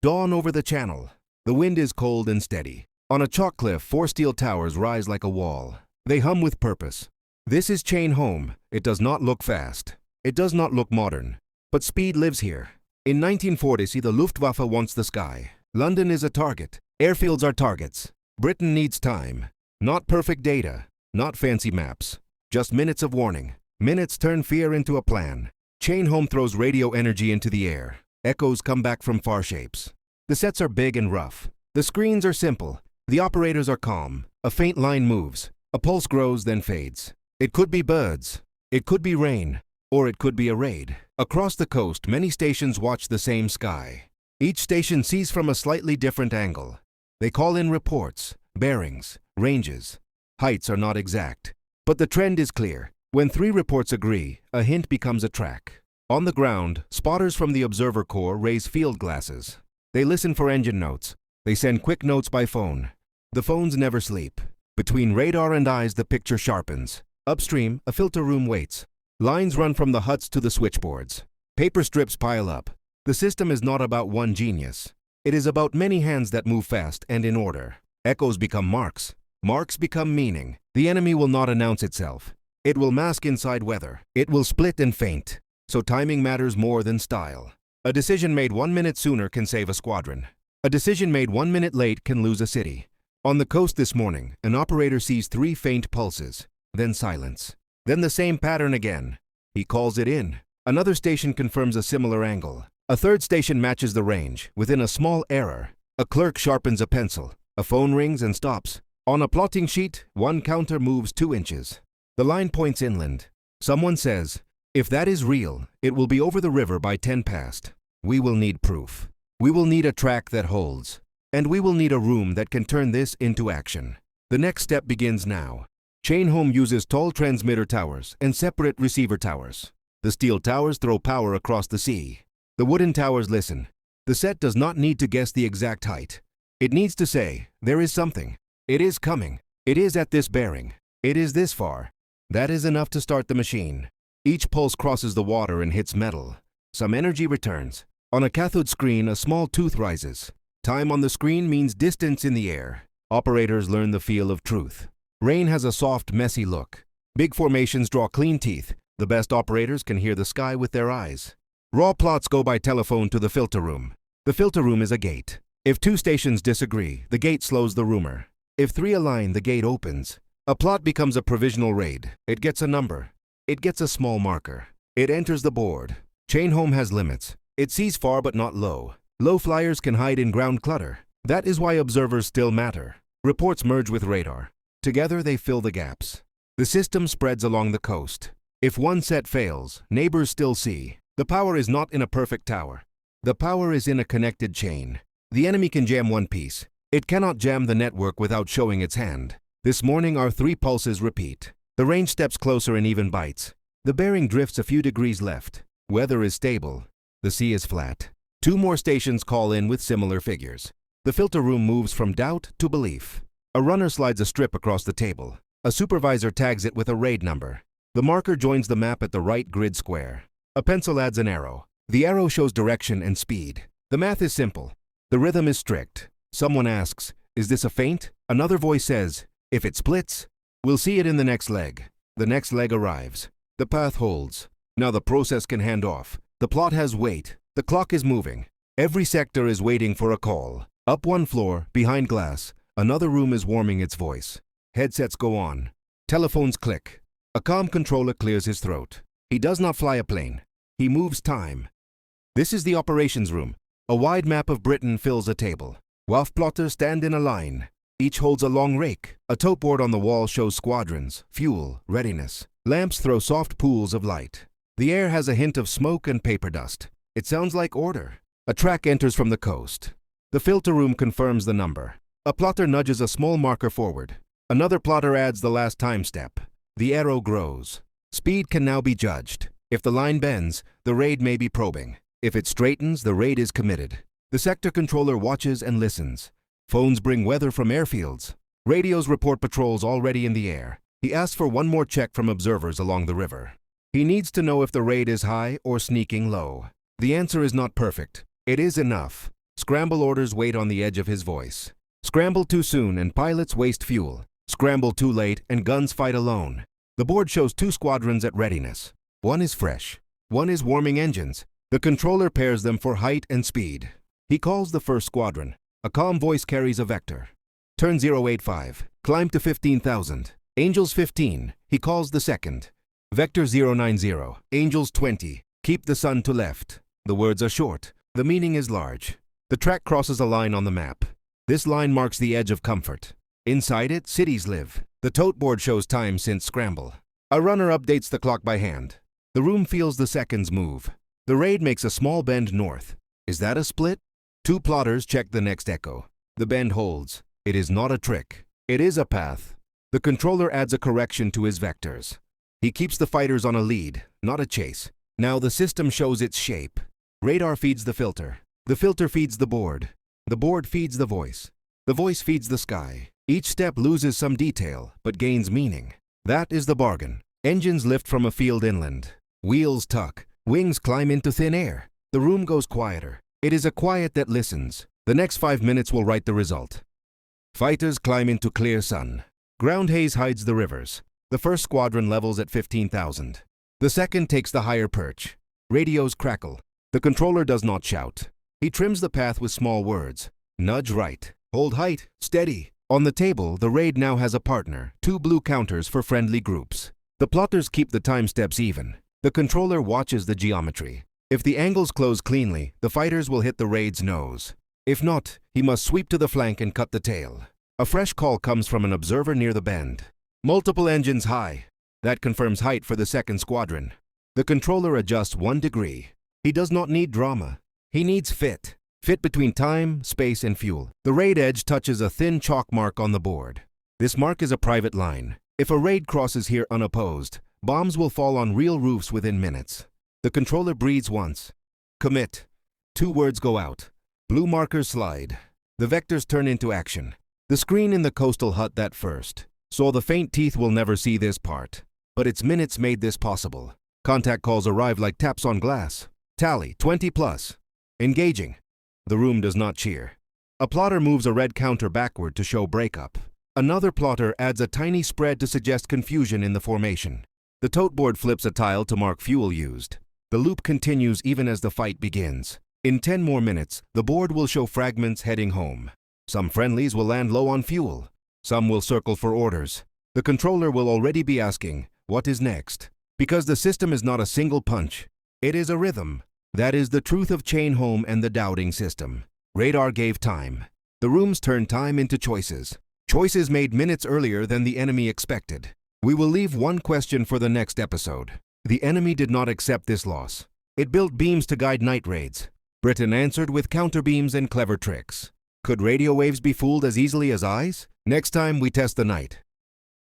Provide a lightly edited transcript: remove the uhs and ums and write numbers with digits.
Dawn over the channel. The wind is cold and steady. On a chalk cliff, 4 steel towers rise like a wall. They hum with purpose. This is Chain Home. It does not look fast. It does not look modern. But speed lives here. In 1940, the Luftwaffe wants the sky. London is a target. Airfields are targets. Britain needs time. Not perfect data. Not fancy maps. Just minutes of warning. Minutes turn fear into a plan. Chain Home throws radio energy into the air. Echoes come back from far shapes. The sets are big and rough. The screens are simple. The operators are calm. A faint line moves. A pulse grows, then fades. It could be birds. It could be rain. Or it could be a raid. Across the coast, many stations watch the same sky. Each station sees from a slightly different angle. They call in reports, bearings, ranges. Heights are not exact. But the trend is clear. When 3 reports agree, a hint becomes a track. On the ground, spotters from the observer corps raise field glasses. They listen for engine notes. They send quick notes by phone. The phones never sleep. Between radar and eyes, the picture sharpens. Upstream, a filter room waits. Lines run from the huts to the switchboards. Paper strips pile up. The system is not about one genius. It is about many hands that move fast and in order. Echoes become marks. Marks become meaning. The enemy will not announce itself. It will mask inside weather. It will split and faint. So timing matters more than style. A decision made 1 minute sooner can save a squadron. A decision made 1 minute late can lose a city. On the coast this morning, an operator sees 3 faint pulses, then silence. Then the same pattern again. He calls it in. Another station confirms a similar angle. A third station matches the range, within a small error. A clerk sharpens a pencil. A phone rings and stops. On a plotting sheet, 1 counter moves 2 inches. The line points inland. Someone says, "If that is real, it will be over the river by 10 past. We will need proof. We will need a track that holds. And we will need a room that can turn this into action." The next step begins now. Chain Home uses tall transmitter towers and separate receiver towers. The steel towers throw power across the sea. The wooden towers listen. The set does not need to guess the exact height. It needs to say, "There is something. It is coming. It is at this bearing. It is this far." That is enough to start the machine. Each pulse crosses the water and hits metal. Some energy returns. On a cathode screen, a small tooth rises. Time on the screen means distance in the air. Operators learn the feel of truth. Rain has a soft, messy look. Big formations draw clean teeth. The best operators can hear the sky with their eyes. Raw plots go by telephone to the filter room. The filter room is a gate. If 2 stations disagree, the gate slows the rumor. If 3 align, the gate opens. A plot becomes a provisional raid. It gets a number. It gets a small marker. It enters the board. Chain Home has limits. It sees far but not low. Low flyers can hide in ground clutter. That is why observers still matter. Reports merge with radar. Together they fill the gaps. The system spreads along the coast. If one set fails, neighbors still see. The power is not in a perfect tower. The power is in a connected chain. The enemy can jam one piece. It cannot jam the network without showing its hand. This morning our 3 pulses repeat. The range steps closer in even bites. The bearing drifts a few degrees left. Weather is stable. The sea is flat. 2 more stations call in with similar figures. The filter room moves from doubt to belief. A runner slides a strip across the table. A supervisor tags it with a raid number. The marker joins the map at the right grid square. A pencil adds an arrow. The arrow shows direction and speed. The math is simple. The rhythm is strict. Someone asks, "Is this a feint?" Another voice says, "If it splits, we'll see it in the next leg." The next leg arrives. The path holds. Now the process can hand off. The plot has weight. The clock is moving. Every sector is waiting for a call. Up one floor, behind glass, another room is warming its voice. Headsets go on. Telephones click. A comm controller clears his throat. He does not fly a plane. He moves time. This is the operations room. A wide map of Britain fills a table. WAF plotters stand in a line. Each holds a long rake. A tote board on the wall shows squadrons, fuel, readiness. Lamps throw soft pools of light. The air has a hint of smoke and paper dust. It sounds like order. A track enters from the coast. The filter room confirms the number. A plotter nudges a small marker forward. Another plotter adds the last time step. The arrow grows. Speed can now be judged. If the line bends, the raid may be probing. If it straightens, the raid is committed. The sector controller watches and listens. Phones bring weather from airfields. Radios report patrols already in the air. He asks for one more check from observers along the river. He needs to know if the raid is high or sneaking low. The answer is not perfect. It is enough. Scramble orders wait on the edge of his voice. Scramble too soon and pilots waste fuel. Scramble too late and guns fight alone. The board shows 2 squadrons at readiness. One is fresh. One is warming engines. The controller pairs them for height and speed. He calls the first squadron. A calm voice carries a vector. Turn 085. Climb to 15,000. Angels 15. He calls the second. Vector 090. Angels 20. Keep the sun to left. The words are short. The meaning is large. The track crosses a line on the map. This line marks the edge of comfort. Inside it, cities live. The tote board shows time since scramble. A runner updates the clock by hand. The room feels the seconds move. The raid makes a small bend north. Is that a split? 2 plotters check the next echo. The bend holds. It is not a trick. It is a path. The controller adds a correction to his vectors. He keeps the fighters on a lead, not a chase. Now the system shows its shape. Radar feeds the filter. The filter feeds the board. The board feeds the voice. The voice feeds the sky. Each step loses some detail, but gains meaning. That is the bargain. Engines lift from a field inland. Wheels tuck. Wings climb into thin air. The room goes quieter. It is a quiet that listens. The next 5 minutes will write the result. Fighters climb into clear sun. Ground haze hides the rivers. The first squadron levels at 15,000. The second takes the higher perch. Radios crackle. The controller does not shout. He trims the path with small words. Nudge right. Hold height. Steady. On the table, the raid now has a partner. 2 blue counters for friendly groups. The plotters keep the time steps even. The controller watches the geometry. If the angles close cleanly, the fighters will hit the raid's nose. If not, he must sweep to the flank and cut the tail. A fresh call comes from an observer near the bend. Multiple engines high. That confirms height for the second squadron. The controller adjusts 1 degree. He does not need drama. He needs fit. Fit between time, space, and fuel. The raid edge touches a thin chalk mark on the board. This mark is a private line. If a raid crosses here unopposed, bombs will fall on real roofs within minutes. The controller breathes once. Commit. 2 words go out. Blue markers slide. The vectors turn into action. The screen in the coastal hut that first. So the faint teeth will never see this part. But its minutes made this possible. Contact calls arrive like taps on glass. Tally, 20 plus. Engaging. The room does not cheer. A plotter moves a red counter backward to show breakup. Another plotter adds a tiny spread to suggest confusion in the formation. The tote board flips a tile to mark fuel used. The loop continues even as the fight begins. In 10 more minutes, the board will show fragments heading home. Some friendlies will land low on fuel. Some will circle for orders. The controller will already be asking, what is next? Because the system is not a single punch. It is a rhythm. That is the truth of Chain Home and the Dowding System. Radar gave time. The rooms turned time into choices. Choices made minutes earlier than the enemy expected. We will leave one question for the next episode. The enemy did not accept this loss. It built beams to guide night raids. Britain answered with counter beams and clever tricks. Could radio waves be fooled as easily as eyes? Next time we test the night.